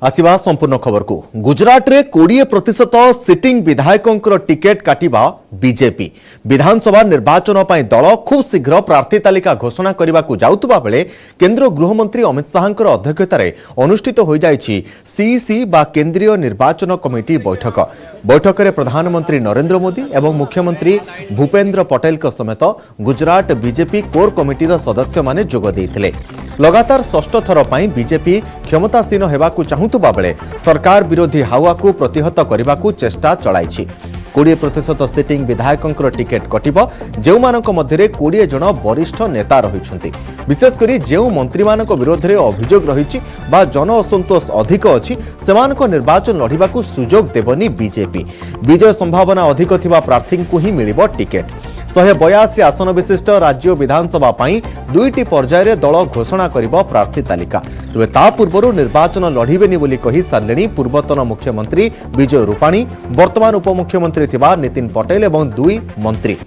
आसिबा संपूर्ण खबर को गुजरात रे 20% सिटिंग विधायकों टिकेट काटिबा बीजेपी विधानसभा निर्वाचन पर दल खूब शीघ्र प्रार्थी तालिका घोषणा करने को जाउतबा बेले केंद्र गृहमंत्री अमित शाहंकर अध्यक्षतार अनुष्ठित हो जाइछि सीईसी बा केंद्रीय निर्वाचन कमिटी बैठक में प्रधानमंत्री नरेंद्र मोदी एवं मुख्यमंत्री भूपेन्द्र पटेल समेत गुजरात बीजेपी कोर कमिटीर सदस्य माने जोग देइथिले। लगातार षष्ठ थर पर बीजेपी क्षमतासीन हेबाकु चाहुतबा बेले सरकार विरोधी हावा को प्रतिहत करने को चेष्टा चलाइछि। 20% सिटिंग विधायकों टिकेट कटिबो जेउ मानक मध्यरे 20 जन वरिष्ठ नेता रहिछन्ति। विशेषकर जेउ मंत्री मानक विरोध में अभियोग रहिछि बा जन असंतोष अधिक अछि सेमानक निर्वाचन लढिबाकू सुजोग देबनी बीजेपी। विजय संभावना अधिक थिबा प्रार्थी को ही मिलिबो टिकेट। 182 आसन विशिष्ट राज्य विधानसभा पाई 2टी पर्यायर दल घोषणा करिबो प्रार्थी तालिका। तेबे ता पूर्वरु निर्वाचन लढिबेनी बोली कहि सारलेनी पूर्वतन मुख्यमंत्री विजय रूपाणी, वर्तमान उपमुख्यमंत्री थिबा नितिन पटेल एवं 2 मंत्री।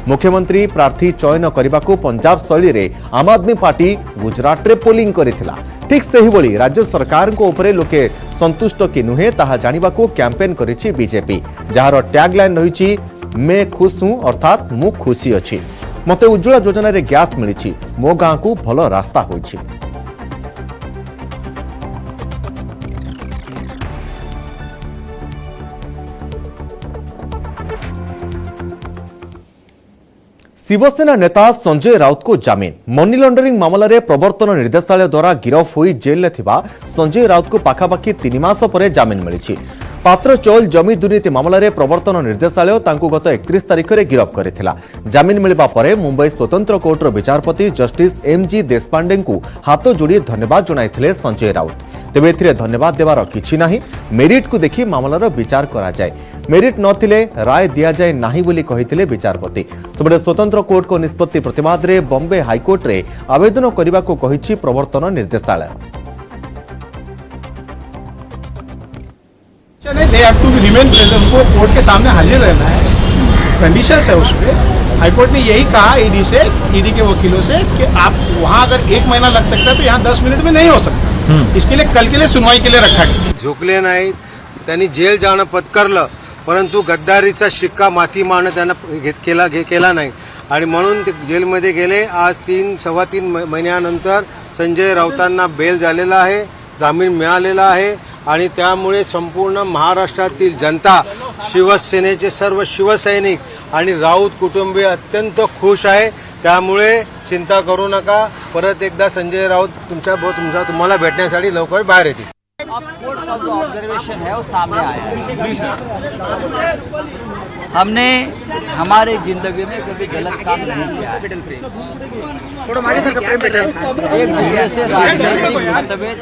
मुख्यमंत्री प्रार्थी चयन करने पंजाब शैली रे आम आदमी पार्टी गुजरात रे पोलिंग करिथिला। ठीक सही बोली राज्य सरकार को उपरे लोके संतुष्ट कि नुहे ताहा जानिबा को कैंपेन करिछि बीजेपी, जहार टैगलाइन रहिछि मैं खुश हूं अर्थात मु खुशी अच्छी, मते उज्ज्वला योजना रे गैस मिली, मो गाँ को भल रास्ता होइछि। शिवसेना नेता संजय राउत को जामीन। मनी लॉन्ड्रिंग मामला रे प्रवर्तन निर्देशालय द्वारा गिरफ होई जेल में थिबा संजय राउत को पाखापाखि 3 मास पर जामीन मिली। पात्र चौल जमी दुर्नीति मामला रे प्रवर्तन निर्देशालय तांकु गत 31 तारिख में गिरफ करिथिला। जामीन मिलबा परे मुंबई स्वतंत्र कोर्टर विचारपति जस्टिस एमजी देशपांडे को हाथ जोड़ी धन्यवाद जणाइथिले संजय राउत। तेबे एथिरे धन्यवाद देवार किछि नाही, मेरिट को देखि मामलार विचार करा जाय, मेरिट नथिले राय दिया जाय नाही बोली कहिथिले विचारपति। सबडे स्वतंत्र कोर्ट को निष्पत्ति प्रतिवाद रे बॉम्बे हाईकोर्ट रे आवेदन करबा को कहिछि प्रवर्तन निर्देशालय। They have to remain present, उनको कोर्ट के सामने हाजिर रहना है, कंडीशंस है उसमें। हाईकोर्ट ने यही कहा ईडी से, ईडी के वकीलों से कि आप वहाँ अगर 1 महीना लग सकता है तो यहाँ 10 मिनट में नहीं हो सकता। इसके लिए कल के लिए सुनवाई के लिए रखा गया। झोकले नाही, त्यांनी जेल जाणं पत्करलं, परंतु गद्दारीचा शिक्का माती मारणे त्यांना केला नाही आणि म्हणून ते जेलमध्ये गेले। आज 3-3.25 महिन्यानंतर संजय राऊतांना बेल झालेला आहे, जामीन मिळालेला आहे आणि त्यामुळे संपूर्ण महाराष्ट्रातील जनता, शिवसेनेचे सर्व शिवसैनिक आणि राऊत कुटुंबीय अत्यंत खुश आहे। त्यामुळे चिंता करू नका, परत एकदा संजय राऊत तुम्हाला भेटण्यासाठी लवकर बाहेर येतील। अब कोर्ट का जो ऑब्जर्वेशन है वो सामने आया है। हमने हमारे जिंदगी में कभी गलत काम नहीं किया है। एक दूसरे से राजनीतिक मतभेद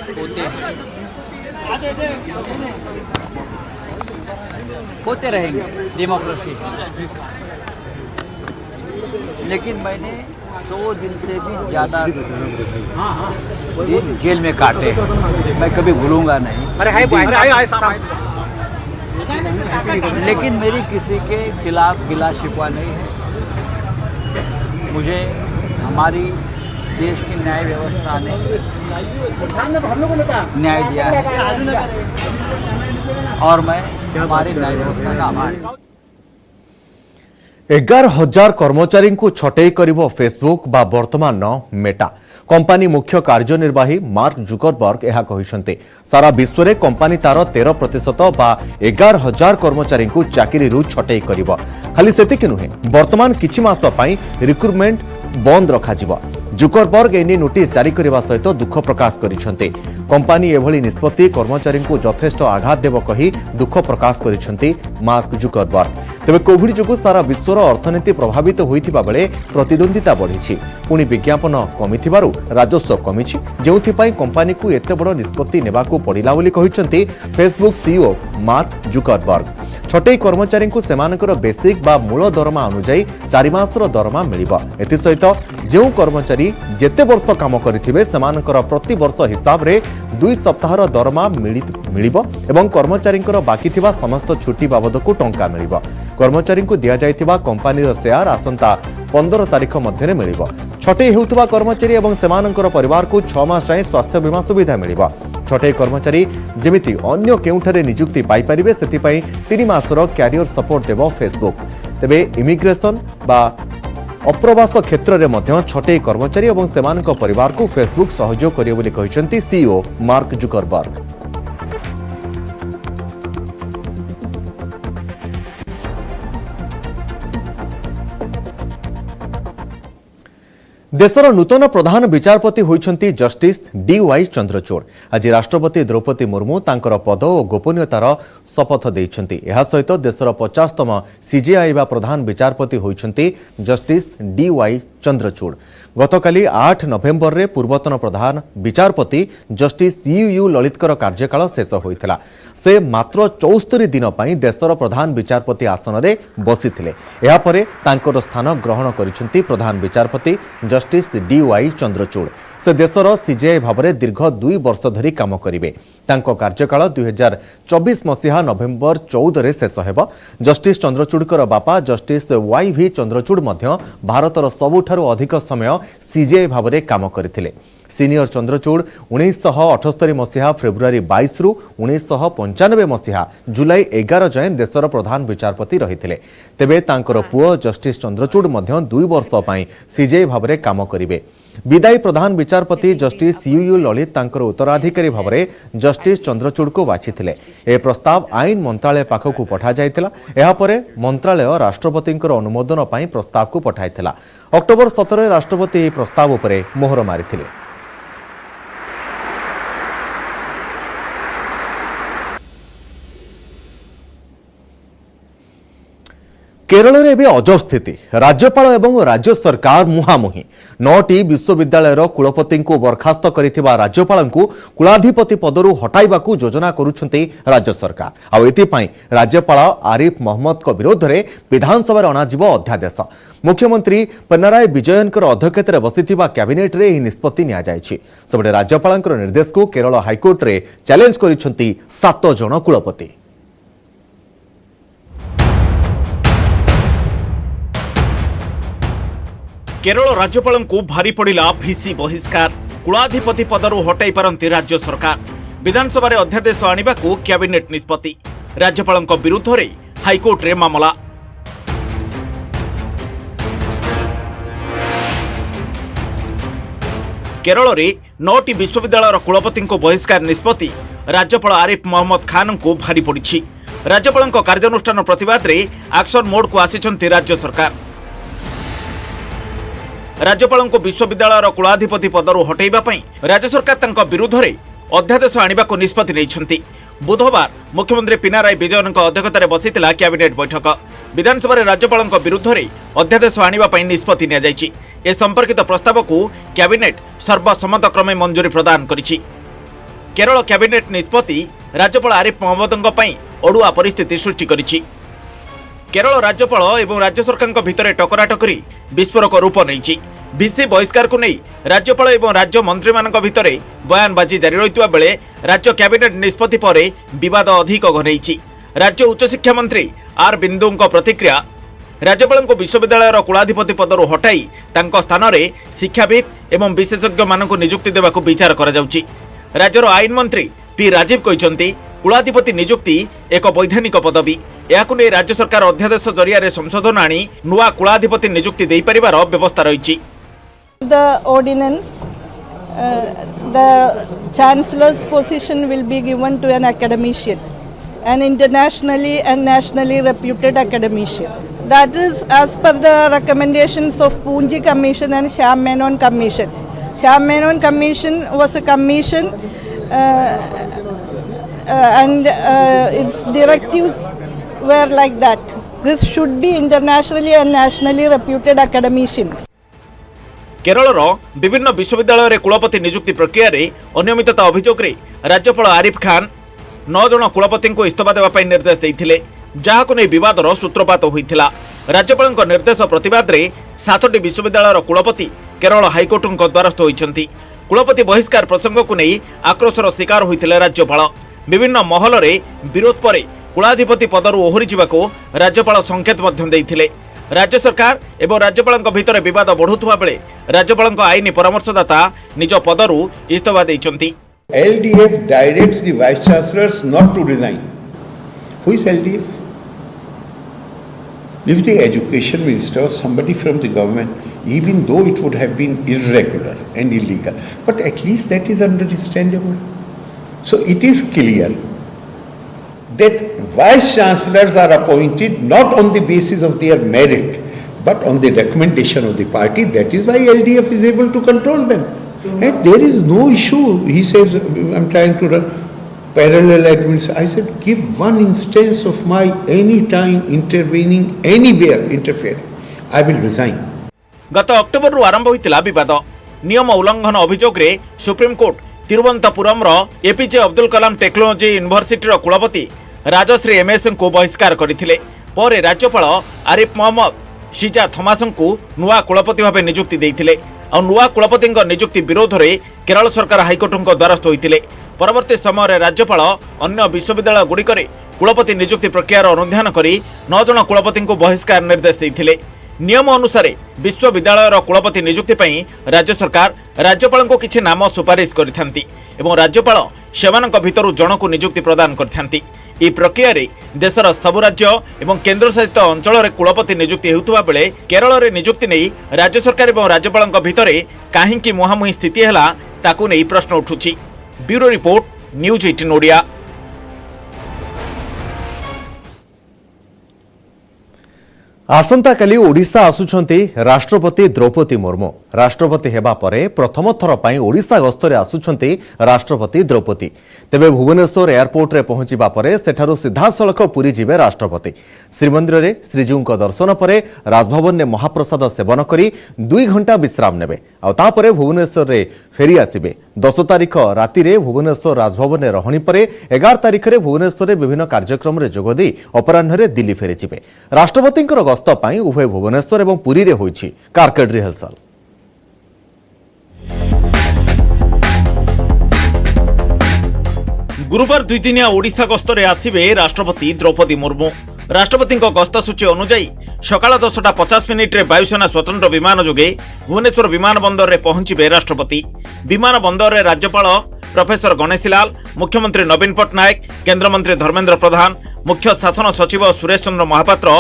होते रहेंगे, डेमोक्रेसी। लेकिन मैंने 100 दिन से भी ज्यादा दिन जेल में काटे, मैं कभी भूलूंगा नहीं। लेकिन मेरी किसी के खिलाफ गिला शिकवा नहीं है। मुझे हमारी देश की न्याय व्यवस्था ने न्याय दिया है और मैं हमारी न्याय व्यवस्था का आभारी हूं। 11,000 कर्मचारी को छटई करिबो फेसबुक बा वर्तमान मेटा। कंपनी मुख्य कार्यनिर्वाही मार्क जुकरबर्ग यह कहिसंते। सारा विश्व में कंपनी तार 13% बा 11,000 कर्मचारी को चाकरी रु छटई करिबो। खाली सेतिक नुहे, वर्तमान किछि मास पई रिक्रुटमेंट बंद रखा जिवो। जुकरबर्ग एने नोटिस जारी करने सहित दुख प्रकाश करिसंते। कंपनी एभली निष्पत्ति कर्मचारी को यथेष्ट आघात देव कही दुख प्रकाश करिसंते मार्क जुकरबर्ग। तेबे कोविड जोगु सारा विश्वर अर्थनीति प्रभावित होइथिबा बेले प्रतिद्वंदिता बढ़िछि, पुणी विज्ञापन कमिथिबारु राजस्व कमिछि, जेउथिपाई कंपनी को एते बड़ निष्पत्ति नेबाकू पड़िला बोली कहिसंते फेसबुक सीईओ मार्क जुकरबर्ग। छटई कर्मचारी को सेमानकर बेसिक बा मूल दरमा अनुसार 4 मासर दरमा मिलिबो। एथि सहित जेउ कर्मचारी जेते वर्ष काम करिथिबे सेमानकर प्रति वर्ष हिसाब रे 2 सप्ताहर दरमा मिलिबो एवं कर्मचारी बाकी थिबा समस्त छुट्टी बाबद को टंका मिलिबो। कर्मचारी को दिया जाइथिबा कंपनीर शेयर आसंता 15 तारिख मध्य मिलिबो। छटई हेउथबा कर्मचारी एवं सेमानकर परिवार को 6 मास जाए स्वास्थ्य बीमा सुविधा मिलिबो। छटई कर्मचारी जेमिति अन्य केउठारे नियुक्ति पाई परिबे सेतिपई 3 मासर क्यारियर सपोर्ट देबो फेसबुक। तेबे इमिग्रेशन बा अप्रवास क्षेत्र में मध्य छटई कर्मचारी और सेमानक परिवार को फेसबुक सहयोग करियो बोली कहिसेंती सीईओ मार्क जुकरबर्ग। देशर नूतन प्रधान विचारपति होइछंती जस्टिस डी.वाई. चंद्रचूड़। आज राष्ट्रपति द्रौपदी मुर्मू तांकर पद और गोपनीयतार शपथ देइछंती। एहा सहित देशर 50तम सीजेआई बा प्रधान विचारपति होइछंती जस्टिस डी.वाई. चंद्रचूड़। गतकाली 8 नवेम्बर रे पूर्वतन प्रधान विचारपति जस्टिस यू ललितकर कार्यकाल शेष होइथिला। से मात्र 74 दिन पई देशर प्रधान विचारपति आसन रे बसिथिले। एहा परे तांकर स्थान ग्रहण करिसेंती प्रधान विचारपति जस्टिस डी.वाई. चंद्रचूड़। से देशर सीजेआई भावरे दीर्घ 2 वर्ष धरी काम करिवे। तांको कार्यकाल 2024 मसीहा नवेम्बर 14 रे शेष हेबो। जस्टिस चंद्रचूड़कर बापा जस्टिस वाई.भी. चंद्रचूड़ मध्य भारतर सबुठारु अधिक समय सीजेआई भावरे काम करथिले। सीनियर चंद्रचूड़ 1978 मसीहा फेब्रुआरी 22 रु 1995 मसीहा जुलाई 11 जाए देशर प्रधान विचारपति रहिथिले। तेबे तांकर पुओ जस्टिस चंद्रचूड़ मध्य 2 वर्ष पई सीजेआई भावरे काम करिवे। विदायी प्रधान विचारपति जस्टिस यू ललित तांकर उत्तराधिकारी भावरे जस्टिस चंद्रचूड़ को बाछिथिले। ए प्रस्ताव आईन मंत्रालय पाखकु पठा जायतिला। एहा परे मंत्रालय राष्ट्रपतिंकर अनुमोदन पई प्रस्ताव को पठाइथिला। अक्टोबर 17 राष्ट्रपति ए प्रस्ताव उपरे मोहर मारिथिले। केरल रे भी अजब स्थिति। राज्यपाल एवं राज्य सरकार मुहांमुही। 9टी विश्वविद्यालय कुलपति को बर्खास्त करिथिबा राज्यपाल को कुलाधिपति पदरु हटाइबाकू योजना करुछंती राज्य सरकार। आ एतिपाई राज्यपाल आरिफ मोहम्मद को विरोध में विधानसभा अणाजिबो अध्यादेश। मुख्यमंत्री पिनराई विजयनकर अध्यक्षतार बसिथिबा कैबिनेट रे एही निष्पत्ति निया जायछि। सबडे राज्यपालंकर निर्देश को केरल हाईकोर्ट रे चैलेंज करिछंती 7 जण कुलपति। केरल राज्यपाल को भारी पड़ा भिसी बहिष्कार। कुलाधिपति पदरु हटाई पारंती राज्य सरकार। विधानसभा अध्यादेश आनिबा को कैबिनेट निष्पत्ति। राज्यपाल विरुद्ध रे हाईकोर्ट रे मामला। केरल रे 9टी विश्वविद्यालय कुलपति को बहिष्कार निष्पत्ति राज्यपाल आरिफ मोहम्मद खान को भारी पड़ी। राज्यपाल कार्यानुष्ठान प्रतिवाद रे एक्शन मोड को आसिछंती राज्य सरकार। राज्यपाल को विश्वविद्यालय कुलाधिपति पदरु हटाइबा पई राज्य सरकार तांको विरुद्ध रे अध्यादेश आनिबा को निष्पत्ति नैछंती। बुधवार मुख्यमंत्री पिनराई विजयन अध्यक्षतार बसिथिला कैबिनेट बैठक। विधानसभा राज्यपाल विरुद्ध रे अध्यादेश आनिबा पई निष्पत्ति निया जायछि। ए संपर्कित प्रस्ताव को कैबिनेट सर्वसम्मत क्रमे मंजूरी प्रदान करिछि। केरल कैबिनेट निष्पत्ति राज्यपाल आरिफ मोहम्मदଙ୍କ पई अडुआ परिस्थिति सृष्टि करिछि। केरल राज्यपाल एवं राज्य सरकार भितर टकराटकरी विस्फोरक रूप नहीं। भिसी बहिष्कार को नहीं राज्यपाल एवं राज्य मंत्री मान भितर बयानबाजी जारी रही बेले राज्य कैबिनेट निष्पत्ति पर विवाद अधिक घनई। राज्य उच्च शिक्षा मंत्री आर बिंदु प्रतिक्रिया। राज्यपाल को विश्वविद्यालय कुलाधिपति पदरु हटाई तांको स्थान में शिक्षाविद एवं विशेषज्ञ मानक नियुक्ति देवाक विचार करा जाउछि। राज्यर आईन मंत्री पी राजीव कहते कुलाधिपति नियुक्ति एक वैधानिक पदवी। याकु नै राज्य सरकार अध्यादेश जरिया संशोधन आनी नुआ कुलाधिपति नियुक्ति दे परिवार व्यवस्था रही। The ordinance, the chancellor's position will be given to an academician, an internationally and nationally reputed academician. That is as per the recommendations of Poonji Commission and Shyam Menon Commission. Shyam Menon Commission was a commission and its directives were like that. This should be internationally and nationally reputed academicians. Kerala विभिन्न विश्वविद्यालय कुलपति नियुक्ति प्रक्रिया रे अनियमितता अभियोग रे राज्यपाल आरिफ खान 9 जन कुलपति को इस्तीफा देवाई निर्देश देते जहां नहीं विवाद सूत्रपात होता। राज्यपाल निर्देश प्रतिवाद रे 7टी विश्वविद्यालय कुलपति केरल हाईकोर्ट द्वारस्थ होती। कुलपति बहिष्कार प्रसंग को नहीं आक्रोशर शिकार होते राज्यपाल। विभिन्न महल रे विरोध पर कुलाधिपति पदरु ओहरी जावाको राज्यपाल संकेत देते। राज्य सरकार एवं राज्यपाल भितर विवाद बढ़ुवा बेले राज्यपाल आईनी परामर्शदाता निज पदरु इस्तीफा देइछंती। LDF directs the vice chancellors not to resign. Who is LDF? If the education minister or somebody from the government, even though it would have been irregular and illegal, but at least that is understandable. So it is clear that vice chancellors are appointed not on the basis of their merit, but on the recommendation of the party. That is why LDF is able to control them. And there is no issue. He says, I'm trying to run parallel administration. I said, give one instance of my any time intervening anywhere, interfering. I will resign. गत October रु आरंभ होइतिला विवाद नियम उल्लंघन अभियोग रे supreme court Thiruvananthapuram रो APJ Abdul Kalam technology university रो कुलपति Rajshree MS को बहिष्कार करथिले परे राज्यपाल आरिफ मोहम्मद शिजा थॉमसन को नुआ कुलपति भाबे नियुक्ति देइथिले आ नुआ कुलपति नियुक्ति विरोध रे केरल सरकार हाईकोर्ट द्वारस्थ होइतिले परवर्ती समय राज्यपाल अन्य विश्वविद्यालय गुड़िकरे कुलपति नियुक्ति प्रक्रियार अनुध्यान करी 9 जन कुलपति को बहिष्कार निर्देश देइथिले नियम अनुसार विश्वविद्यालय कुलपति नियुक्ति पई राज्य सरकार राज्यपाल को किछि नाम सुपारिश करिथांती एवं राज्यपाल सेमानक भितरु जनकु नियुक्ति प्रदान करिथांती ई प्रक्रिया रे देशर सबु राज्य एवं केंद्र शासित अंचल रे कुलपति नियुक्ति हेउतबा बेले केरल रे नियुक्ति नै राज्य सरकार एवं राज्यपाल भितरे काहेकि मुहामुही स्थिति हैला ताकू नै प्रश्न उठुछि। Bureau report news 18 Odia. आसंता काली ओडिशा आसुछंती राष्ट्रपति द्रौपदी मुर्मू राष्ट्रपति हेबा परे प्रथम थर पई ओडिशा गस्तरे आसुछंती राष्ट्रपति द्रौपदी तेबे भुवनेश्वर एयरपोर्ट रे पहुंचीबा परे सेठारु सीधा सड़क पुरी जिबे राष्ट्रपति श्रीमंदिर रे श्रीजीउक दर्शन परे राजभवन ने महाप्रसाद सेवन करी 2 घंटा विश्राम नेबे आ तापरे भुवनेश्वर रे फेरी आसीबे 10 तारिख राति रे भुवनेश्वर राजभवन ने रहणी परे 11 तारिख रे भुवनेश्वर रे विभिन्न कार्यक्रम रे जोगदी अपराह्न रे दिल्ली फेरी जिबे राष्ट्रपतिंकर गस्त पई उभय भुवनेश्वर एवं पुरी रे होईछि कारकेड रिहर्सल। गुरुवार 2 दिनिया ओडिशा गस्तरे आसिबे राष्ट्रपति द्रौपदी मुर्मू राष्ट्रपति गस्त सूची अनुसार सकाळ 10:50 रे वायुसेना स्वतंत्र विमान जोगे भुवनेश्वर विमान बंदर रे पहुंचीबे राष्ट्रपति विमान बंदर रे राज्यपाल प्रोफेसर गणेशीलाल मुख्यमंत्री नवीन पट्टनायक केंद्रमंत्री धर्मेंद्र प्रधान मुख्य शासन सचिव सुरेश चंद्र महापात्र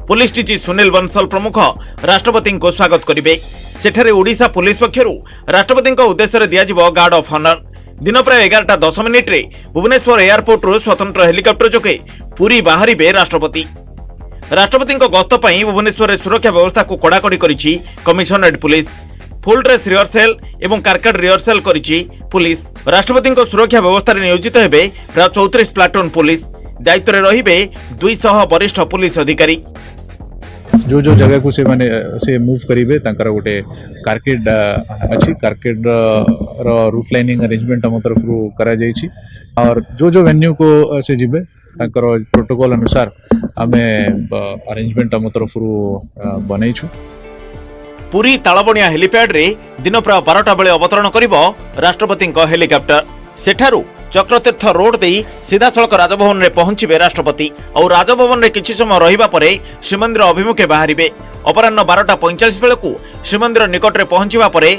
पुलिस डीजी सुनील बंसल प्रमुख राष्ट्रपति को स्वागत करेंगे सेठारे ओडिशा पुलिस पक्षरु राष्ट्रपति उद्देश्य दियाजिबो गार्ड ऑफ ऑनर दिन प्राय 11:10 रे भुवनेश्वर एयरपोर्ट रु स्वतंत्र हेलिकॉप्टर जोगे पुरी बाहरिबे राष्ट्रपति राष्ट्रपति गस्त पई भुवनेश्वर रे सुरक्षा व्यवस्था को कड़ाकड़ी करिछि commissionerate police full dress rehearsal एवं कारकेड रिहर्सल करिछि पुलिस राष्ट्रपति सुरक्षा व्यवस्था रे नियोजित हेबे प्राय 34 प्लाटून पुलिस दायित्व रे रहिबे 200 वरिष्ठ पुलिस अधिकारी जो जो जगह को से मूव करेंगे तांकर गोटे कारकेड अच्छी कारकेड रूट लाइनिंग अरेंजमेंट आम तरफ करा जाइछि और जो जो वेन्यू को से जिबे तांकर प्रोटोकॉल अनुसार आमे अरेंजमेंट आम तरफ बनैछु। पुरी तालबणिया हेलीपैड रे दिन प्राय 12टा बेले अवतरण करिबो राष्ट्रपति हेलीकॉप्टर सेठारु चक्रतीर्थ रोड दे सीधा सड़क राजभवन में पहुंचे राष्ट्रपति और राजभवन में किछि समय रहिबा परे श्रीमंदिर अभिमुखे बाहरिबे अपराह्न 12:45 बेलू श्रीमंदिर निकट में पहुंचवा परे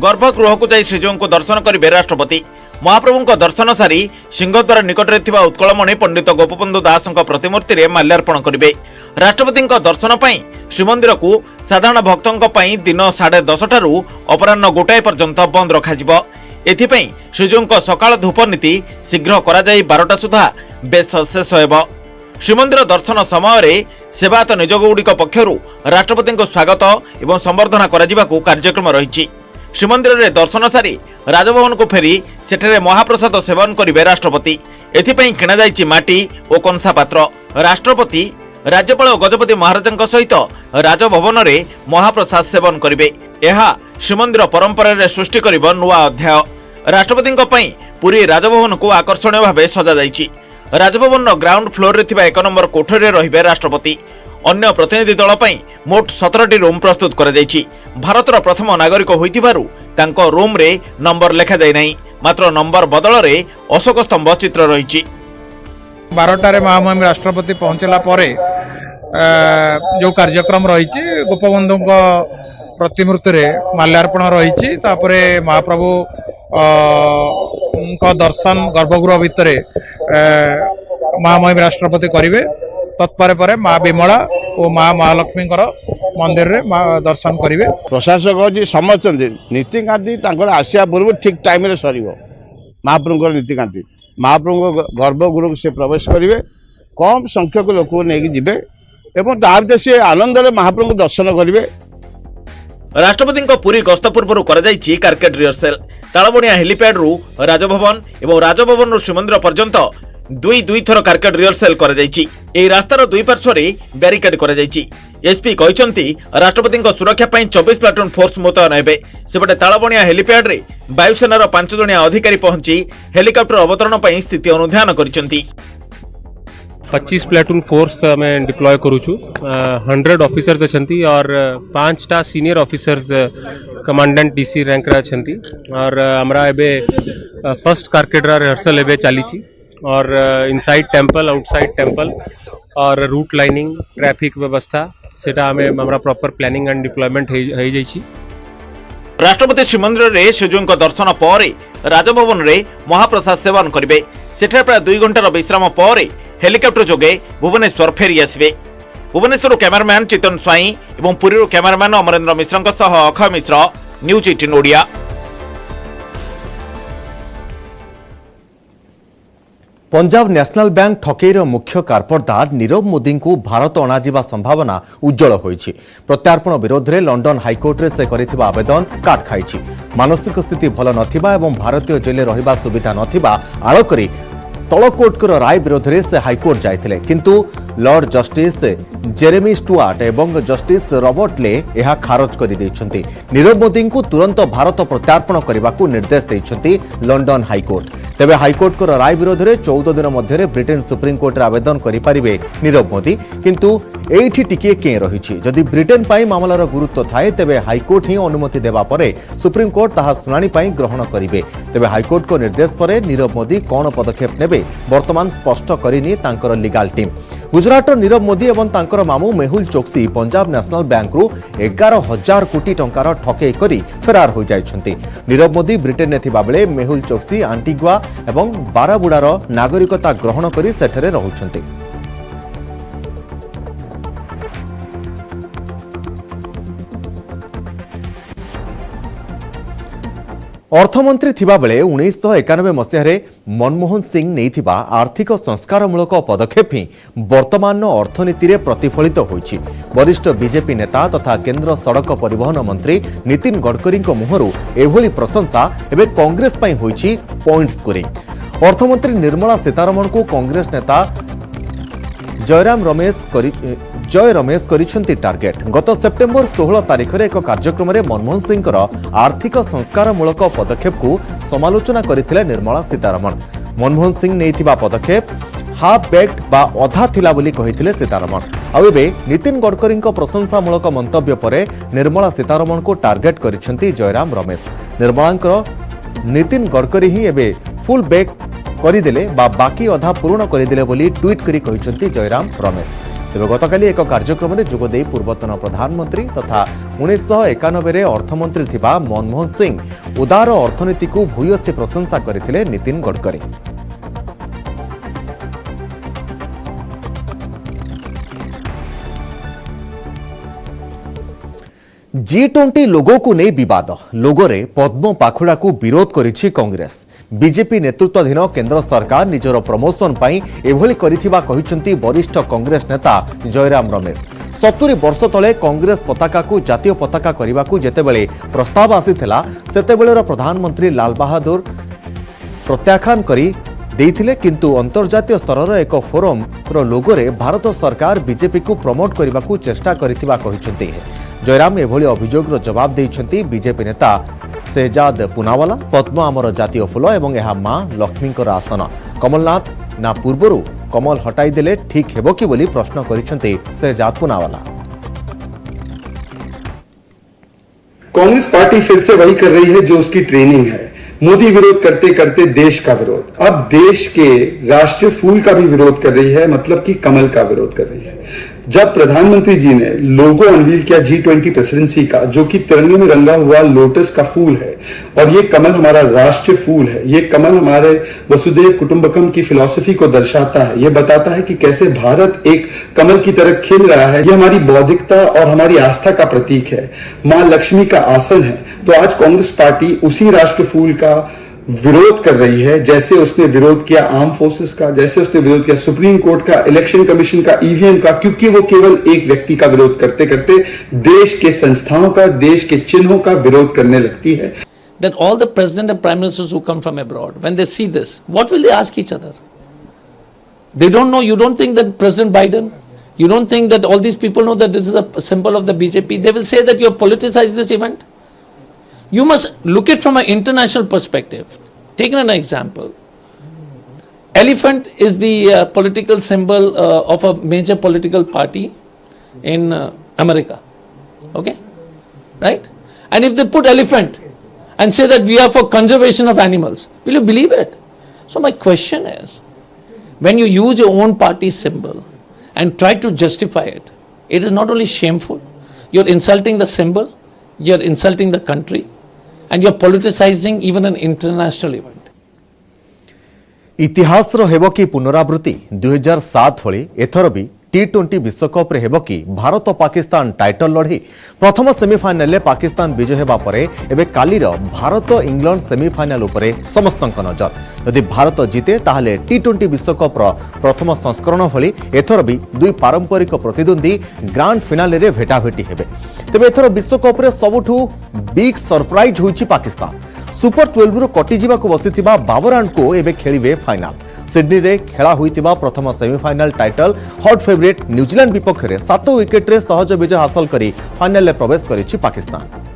गर्भगृह को जाई श्रीजीव को दर्शन करेंगे राष्ट्रपति महाप्रभु दर्शन सारी सिंहद्वार निकट में उत्कलमणि पंडित गोपबंधु दास प्रतिमूर्ति में माल्यार्पण करेंगे राष्ट्रपति दर्शन पर श्रीमंदिर को साधारण भक्तों दिन 10:30 ठारू अपराह्न 1 पर्यंत बंद रखा एथिपई श्रीजीव सकाळ धूप नीति शीघ्र करा जाई 12टा सुधा बेस शेष हेब श्रीमंदिर दर्शन समय सेवायत नियोगगुड़िक पक्षरु राष्ट्रपति स्वागत एवं संबर्धना करा जिबाकू कार्यक्रम रही श्रीमंदिर में दर्शन सारी राजभवन को फेरी सेठरे महाप्रसाद सेवन करेंगे राष्ट्रपति एथिपई किणा जाइछि माटी और कंसा पात्र राष्ट्रपति राज्यपाल गजपति महाराज सहित राजभवन में महाप्रसाद सेवन करेंगे यह श्रीमंदिर परंपरा रे सृष्टि करिबो नुआ अध्याय राष्ट्रपति पुरी राजभवन को आकर्षणीय भाव सजा जाइछि राजभवन ग्राउंड फ्लोर रे थिबा 1 नंबर कोठरी रहिबे राष्ट्रपति अन्य प्रतिनिधि दल पई मोट 17टी रूम प्रस्तुत करा जाइछि भारतर प्रथम नागरिक होइतिबारु तांको रूम रे नंबर लेखा जाय नाही मात्र नंबर बदल रे अशोक स्तंभ चित्र रहिछि 12टा रे महामहिम राष्ट्रपति पहुंचला परे जो कार्यक्रम रही गोपबंधु प्रतिमूर्ति रे माल्यार्पण रही महाप्रभु दर्शन गर्भगृह भितर महामहिम राष्ट्रपति करेंगे। तत्पर पर माँ विमला और माँ महालक्ष्मी मंदिर रे दर्शन करेंगे। प्रशासक जी समस्त नीतिकांति आसिया पूर्व ठीक टाइम रे सर महाप्रभु नीतिकांति महाप्रभु गर्भगृह से प्रवेश करेंगे। कम संख्यक लोक को लेकिन जीवे एवं तार से आनंद महाप्रभु दर्शन करेंगे। राष्ट्रपति पुरी गस्त पूर्व कारकेड रिहर्सल तालबणिया हेलीपैड रु राजभवन और राजभवन रु श्रीमंदिर पर्यंत दुई थर कारकेड रिहर्सल रास्तार दुई पार्श्व ब्यारिकेड कर एसपी कहते राष्ट्रपति सुरक्षा 24 प्लाटून फोर्स मुतयन हेबे। सेपटे तालबणिया हेलीपैड रे वायुसेनार 5 जणिया अधिकारी पहुंची हेलिकॉप्टर अवतरण पर स्थिति अनुध्यान करिसेंती। 25 प्लाटून फोर्स में डिप्लॉय करूछु। 100 ऑफिसर्स अछंती और 5टा senior officers commandant DC rank रे अछंती और हमरा एबे फर्स्ट कारकेड रिहर्सल एबे चलीची और इनसाइड टेम्पल आउटसाइड टेम्पल और रूट लाइनिंग ट्रैफिक व्यवस्था सेटा हमें हमरा प्रॉपर प्लानिंग एंड डिप्लॉयमेंट हो जाइछि। राष्ट्रपति श्रीमंदिर रे श्रीजूंक दर्शन पर राजभवन रे महाप्रसाद सेवन करिवे। सेठा प्राय 2 घंटार विश्राम पर हेलिकॉप्टर जोगे भुवनेश्वर फेरी आसवे। भुवनेश्वर कैमरामैन चितन स्वाई और पुरी कैमरामैन अमरेंद्र मिश्र सह Akshay Mishra, news 18 Odia. Punjab national bank ठकेईर मुख्य कारपरदार नीरव मोदी को भारत अणाजिबा संभावना उज्जवल होईछि। प्रत्यार्पण विरोध में लंडन हाईकोर्ट रे से करिथिबा आवेदन काट खाइछि। मानसिक स्थिति भल नथिबा एवं भारतीय जेल रहिबा सुविधा नथिबा आलोकरी तलकोर्ट राय विरोध में से हाईकोर्ट जाइथिले, किंतु लॉर्ड जस्टिस जेरेमी स्टुआर्ट एवं जस्टिस रॉबर्ट ले यह खारज कर दैछन्ति। नीरव मोदी को तुरंत भारत प्रत्यार्पण करने को निर्देश दैछन्ति लंडन हाईकोर्ट। तेबे हाईकोर्ट राय विरोध में 14 दिन मध्य ब्रिटेन सुप्रीमकोर्ट आवेदन करें नीरव मोदी, किंतु एठी टिके के रही। जदि ब्रिटेन पाई मामलार गुरुत्व थाए तेबे हाईकोर्ट ही अनुमति देवा परे सुप्रीमकोर्ट ताहा शुणाणी पाई ग्रहण करिवे। तेबे हाईकोर्ट को निर्देश पर नीरव मोदी कौन पदक्षेप नेबे वर्तमान स्पष्ट करिनी तांकर लीगल टीम। गुजरात नीरव मोदी एवं तांकर मामू मेहुल चोक्सी पंजाब नेशनल बैंक रु 11,000 कोटी टंकार ठकेई करी फेरार हो जाइछन्ति। नीरव मोदी ब्रिटेन ने थिबा बेले मेहुल चोक्सी आंटिगुआ एवं बाराबुडार नागरिकता ग्रहण करी सेठरे रहुछन्ति। अर्थमंत्री थिबा बेले 1991 मसीह मनमोहन सिंह नैथिबा आर्थिक संस्कारमूलक पदक्षेप ही वर्तमान अर्थनीति रे प्रतिफलित होइछि। वरिष्ठ बीजेपी नेता तथा केंद्र सड़क परिवहन मंत्री नितिन गडकरी मुहरु एभली प्रशंसा एबे कांग्रेस पई होइछि पॉइंट स्कोरिंग। अर्थमंत्री निर्मला सीतारमण को कांग्रेस नेता जय रमेश करिसेंति टार्गेट। गत सेप्टेम्बर 16 तारिख रे एक कार्यक्रम में मनमोहन सिंह आर्थिक संस्कारमूलक पदक्षेप को समालोचना करथिले निर्मला सीतारमण। मनमोहन सिंह नैथिबा पदक्षेप हाफ बेक्ड बा अधा थिला बोली कहिथिले सीतारमण। आउ एबे नितिन गडकरी प्रशंसामूलक मंतव्य पर निर्मला सीतारमण को टार्गेट करिसेंति जयराम रमेश। निर्मलांकर नितिन गडकरी ही एबे फुल बेक करिदेले बा बाकी अधा पूर्ण करिदेले बोली ट्वीट करी कहिसेंति जयराम रमेश। तेज गतकाली एक कार्यक्रम में जोगदे पूर्वतन प्रधानमंत्री तथा 1991 अर्थमंत्री थिबा मनमोहन सिंह उदार अर्थनीति को भूयसी प्रशंसा करथिले नितिन गडकरी। G20 लोगो को नहीं विवाद लोगो रे पद्म पाखुड़ा को विरोध करिछि कांग्रेस। बीजेपी नेतृत्वाधीन केंद्र सरकार निजर प्रमोशन पाई एभली करिथिबा कहिसंती वरिष्ठ कांग्रेस नेता जयराम रमेश। 70 वर्ष तले कांग्रेस पताका को जातीय पताका करने को जेतेबेले प्रस्ताव आसीथिला सेतेबेलेर प्रधानमंत्री लाल बहादुर प्रत्याख्यान करी देइथिले, किंतु अंतर्जातीय स्तर एक फोरम रो लोगो रे भारत सरकार बीजेपी को प्रमोट करने को चेष्टा करिथिबा कहिसंती। जयराम एभली अभियोगର जवाब ଦେଇଛନ୍ତି बीजेपी नेता शहजाद पुनावाला। पद्म आमर जातीय फूल एवं यह मां लक्ष्मीଙ୍କର आसन। कमलनाथ ना पूर्वरु कमल हटाई देले ठीक हेबो कि बोली प्रश्न करिसेंती शहजाद पुनावाला। कांग्रेस पार्टी फिर से वही कर रही है जो उसकी ट्रेनिंग है। मोदी विरोध करते करते देश का विरोध, अब देश के राष्ट्रीय फूल का भी विरोध कर रही है, मतलब कि कमल का विरोध कर रही है। जब प्रधानमंत्री जी ने लोगो अनवील किया G20 प्रेसिडेंसी का, जो कि तिरंगे में रंगा हुआ लोटस का फूल है, और ये कमल हमारा राष्ट्रीय फूल है, ये कमल हमारे वसुधैव कुटुंबकम की फिलॉसफी को दर्शाता है, ये बताता है कि कैसे भारत एक कमल की तरह खिल रहा है, ये हमारी बौद्धिकता और हमारी आस्था का प्रतीक है, मां लक्ष्मी का आसन है। तो आज कांग्रेस पार्टी उसी राष्ट्र फूल का विरोध कर रही है, जैसे उसने विरोध किया आर्म फोर्सेस का, जैसे उसने विरोध किया सुप्रीम कोर्ट का, इलेक्शन कमीशन का, ईवीएम का, क्योंकि वो केवल एक व्यक्ति का विरोध करते करते देश के संस्थाओं का, देश के चिन्हों का विरोध करने लगती है। That all the president and prime ministers who come from abroad, when they see this, what will they ask each other? They don't know. You don't think that President Biden, you don't think that all these people know that this is a symbol of the BJP? They will say that you have politicized this event. You must look at from an international perspective. Taking an example, elephant is the political symbol of a major political party in America. Okay, right? And if they put elephant and say that we are for conservation of animals, will you believe it? So my question is, when you use your own party symbol and try to justify it, it is not only shameful, you're insulting the symbol, you're insulting the country, and you're politicizing even an international event. इतिहास हेब कि पुनरावृत्ति 2007 भली एथर भी T20 विश्वकप हेब कि Bharat Pakistan title लड़ी प्रथम सेमिफाइनाल पाकिस्तान विजय हेबा परे एबे कालीर भारत इंग्लैंड सेमिफाइनाल उपरे समस्तक नजर। यदि भारत जीते ताहले T20 विश्वकप प्रथम संस्करण भली एथर भी दुई पारंपरिक प्रतिद्वंदी ग्रांड फिनाले रे भेटाभेटी हेबे। तेबे एथर विश्वकप रे सबुठु बिग सरप्राइज होईछि पाकिस्तान। सुपर 12 रु कटि जिबाकु बसिथिबा बाबरान को एबे खेलिबे फाइनाल। सिडनी रे खेला होइतिबा प्रथम semi-final title hot favourite New Zealand विपक्ष में 7 विकेट रे सहज विजय हासिल करी फाइनाल रे प्रवेश करिछि पाकिस्तान।